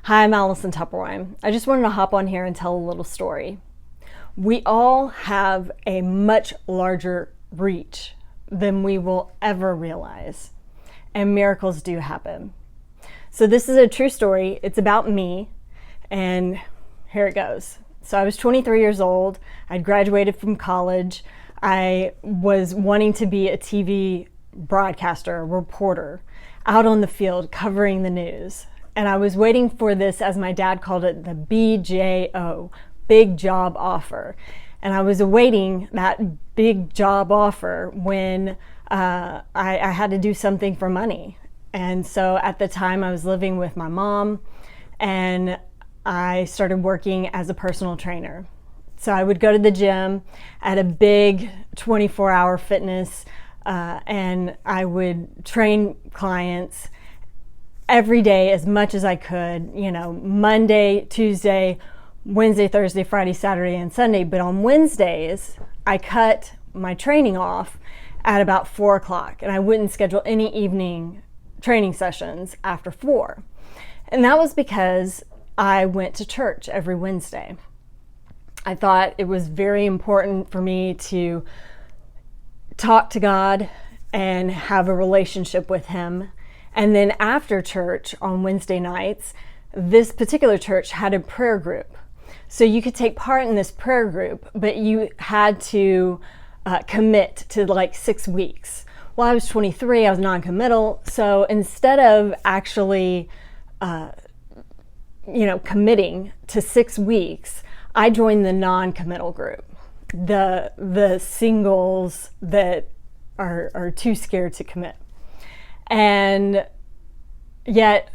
Hi, I'm Allison Tupperwine. I just wanted to hop on here and tell a little story. We all have a much larger reach than we will ever realize, and miracles do happen. So this is a true story. It's about me, and here it goes. So I was 23 years old. I'd graduated from college. I was wanting to be a TV broadcaster, a reporter, out on the field covering the news. And I was waiting for this, as my dad called it, the BJO, big job offer. And I was awaiting that big job offer when I had to do something for money. And so at the time I was living with my mom, and I started working as a personal trainer. So I would go to the gym at a big 24-hour fitness, and I would train clients every day as much as I could, Monday, Tuesday, Wednesday, Thursday, Friday, Saturday, and Sunday. But on Wednesdays, I cut my training off at about 4 o'clock, and I wouldn't schedule any evening training sessions after 4. And that was because I went to church every Wednesday. I thought it was very important for me to talk to God and have a relationship with Him. And then after church on Wednesday nights, this particular church had a prayer group. So you could take part in this prayer group, but you had to commit to like 6 weeks. Well, I was 23, I was non-committal. So instead of actually, committing to 6 weeks, I joined the non-committal group, the singles that are too scared to commit. And yet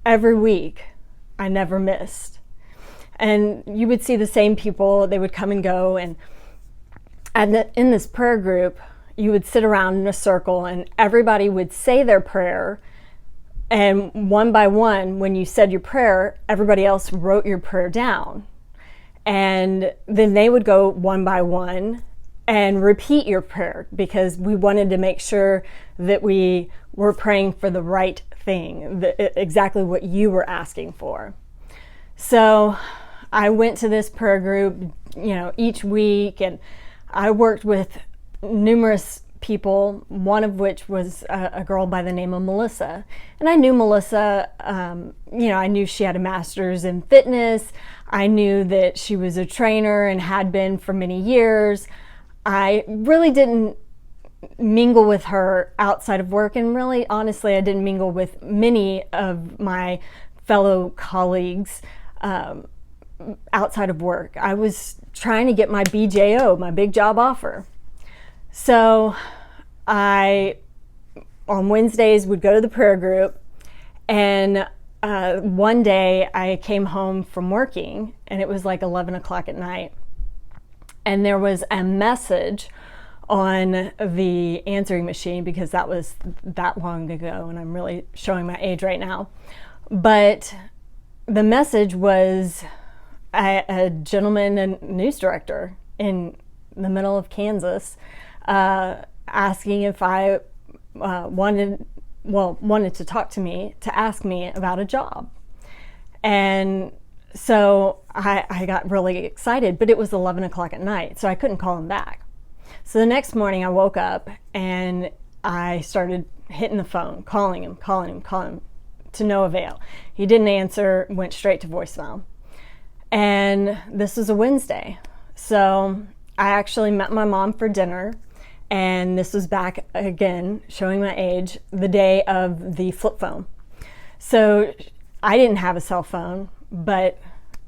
every week I never missed. And you would see the same people, they would come and go, and in this prayer group you would sit around in a circle and everybody would say their prayer, and one by one, when you said your prayer, everybody else wrote your prayer down, and then they would go one by one and repeat your prayer, because we wanted to make sure that we were praying for the right thing, exactly what you were asking for. So I went to this prayer group, each week, and I worked with numerous people, one of which was a girl by the name of Melissa. And I knew Melissa, I knew she had a master's in fitness. I knew that she was a trainer and had been for many years. I really didn't mingle with her outside of work, and really, honestly, I didn't mingle with many of my fellow colleagues outside of work. I was trying to get my BJO, my big job offer. So I, on Wednesdays, would go to the prayer group, and one day I came home from working, and it was like 11 o'clock at night. And there was a message on the answering machine, because that was that long ago, and I'm really showing my age right now. But the message was a gentleman and news director in the middle of Kansas asking if I wanted to talk to me, to ask me about a job. And so I got really excited, but it was 11 o'clock at night, so I couldn't call him back. So the next morning I woke up and I started hitting the phone, calling him, to no avail. He didn't answer, went straight to voicemail. And this was a Wednesday. So I actually met my mom for dinner, and this was back again, showing my age, the day of the flip phone. So I didn't have a cell phone, but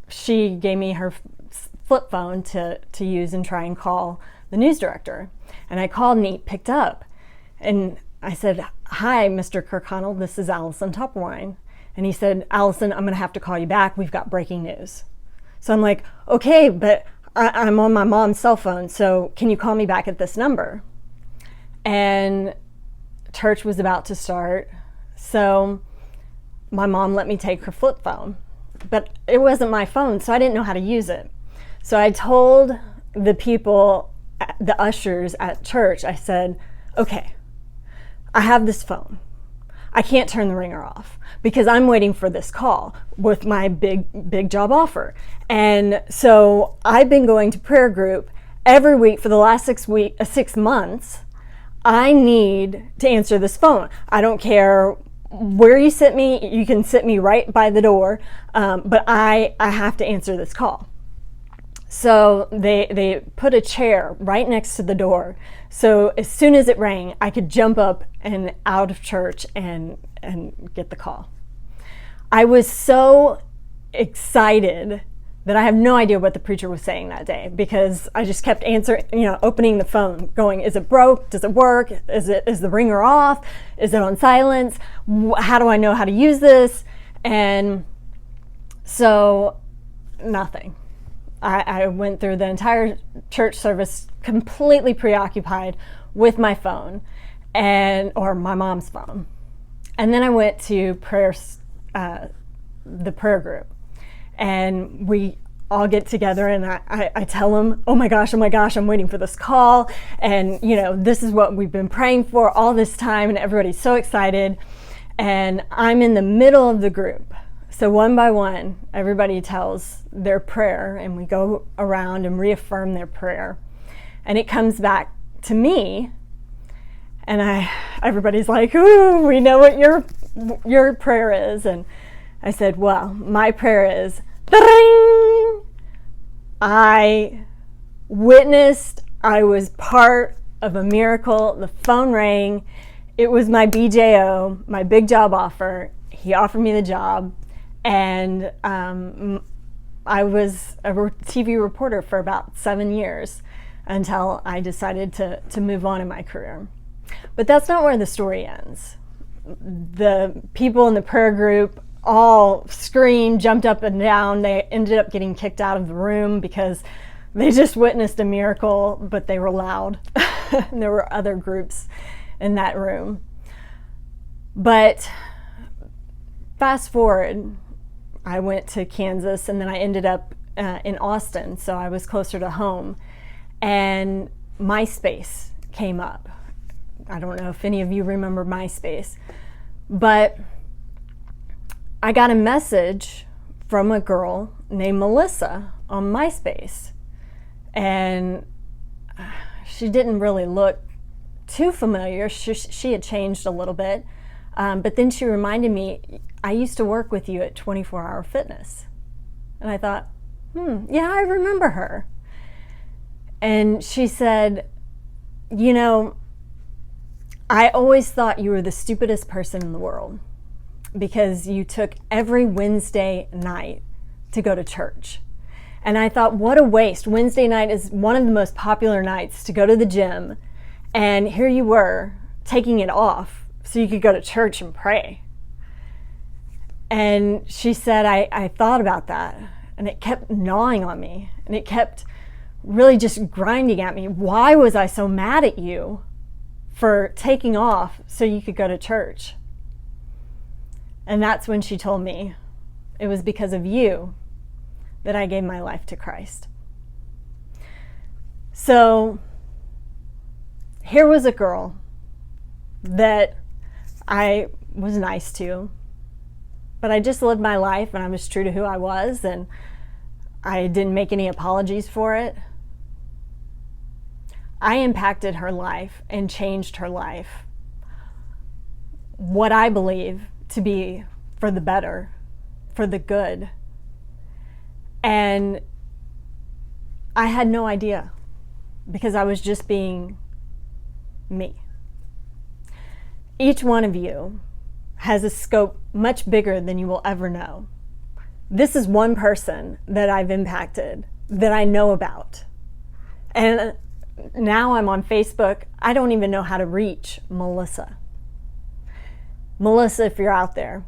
she gave me her flip phone to use and try and call the news director. And I called, and he picked up. And I said, "Hi, Mr. Kirkconnell, this is Allison Tupperwine." And he said, "Allison, I'm going to have to call you back. We've got breaking news." So I'm like, "Okay, but I'm on my mom's cell phone, so can you call me back at this number?" And church was about to start, so my mom let me take her flip phone. But it wasn't my phone, so I didn't know how to use it. So I told the people, the ushers at church, I said, "Okay, I have this phone. I can't turn the ringer off because I'm waiting for this call with my big job offer. And so I've been going to prayer group every week for the last 6 months. I need to answer this phone. I don't care where you sit me. You can sit me right by the door, but I have to answer this call. So they put a chair right next to the door. So as soon as it rang, I could jump up and out of church and get the call. I was so excited that I have no idea what the preacher was saying that day, because I just kept answering, opening the phone, going, is it broke? Does it work? Is the ringer off? Is it on silence? How do I know how to use this? And so nothing. I went through the entire church service completely preoccupied with my phone or my mom's phone. And then I went to the prayer group, and we all get together, and I tell them, oh my gosh, I'm waiting for this call. And, this is what we've been praying for all this time. And everybody's so excited. And I'm in the middle of the group. So one by one, everybody tells their prayer, and we go around and reaffirm their prayer. And it comes back to me, and everybody's like, ooh, we know what your prayer is. And I said, well, my prayer is, ding! I witnessed, I was part of a miracle. The phone rang. It was my BJO, my big job offer. He offered me the job. And I was a TV reporter for about 7 years until I decided to move on in my career. But that's not where the story ends. The people in the prayer group all screamed, jumped up and down. They ended up getting kicked out of the room because they just witnessed a miracle, but they were loud. And there were other groups in that room. But fast forward, I went to Kansas, and then I ended up in Austin, so I was closer to home. And MySpace came up. I don't know if any of you remember MySpace, but I got a message from a girl named Melissa on MySpace. And she didn't really look too familiar. She had changed a little bit. But then she reminded me, I used to work with you at 24 Hour Fitness. And I thought, yeah, I remember her. And she said, I always thought you were the stupidest person in the world because you took every Wednesday night to go to church. And I thought, what a waste. Wednesday night is one of the most popular nights to go to the gym. And here you were taking it off so you could go to church and pray. And she said, I thought about that, and it kept gnawing on me, and it kept really just grinding at me. Why was I so mad at you for taking off so you could go to church? And that's when she told me it was because of you that I gave my life to Christ. So here was a girl that I was nice to, but I just lived my life, and I was true to who I was, and I didn't make any apologies for it. I impacted her life and changed her life. What I believe to be for the better, for the good. And I had no idea because I was just being me. Each one of you has a scope much bigger than you will ever know. This is one person that I've impacted, that I know about. And now I'm on Facebook. I don't even know how to reach Melissa. Melissa, if you're out there,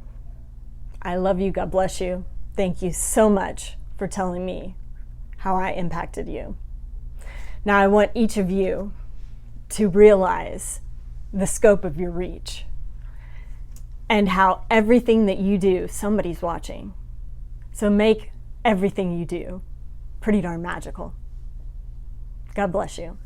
I love you. God bless you. Thank you so much for telling me how I impacted you. Now I want each of you to realize the scope of your reach and how everything that you do, somebody's watching. So make everything you do pretty darn magical. God bless you.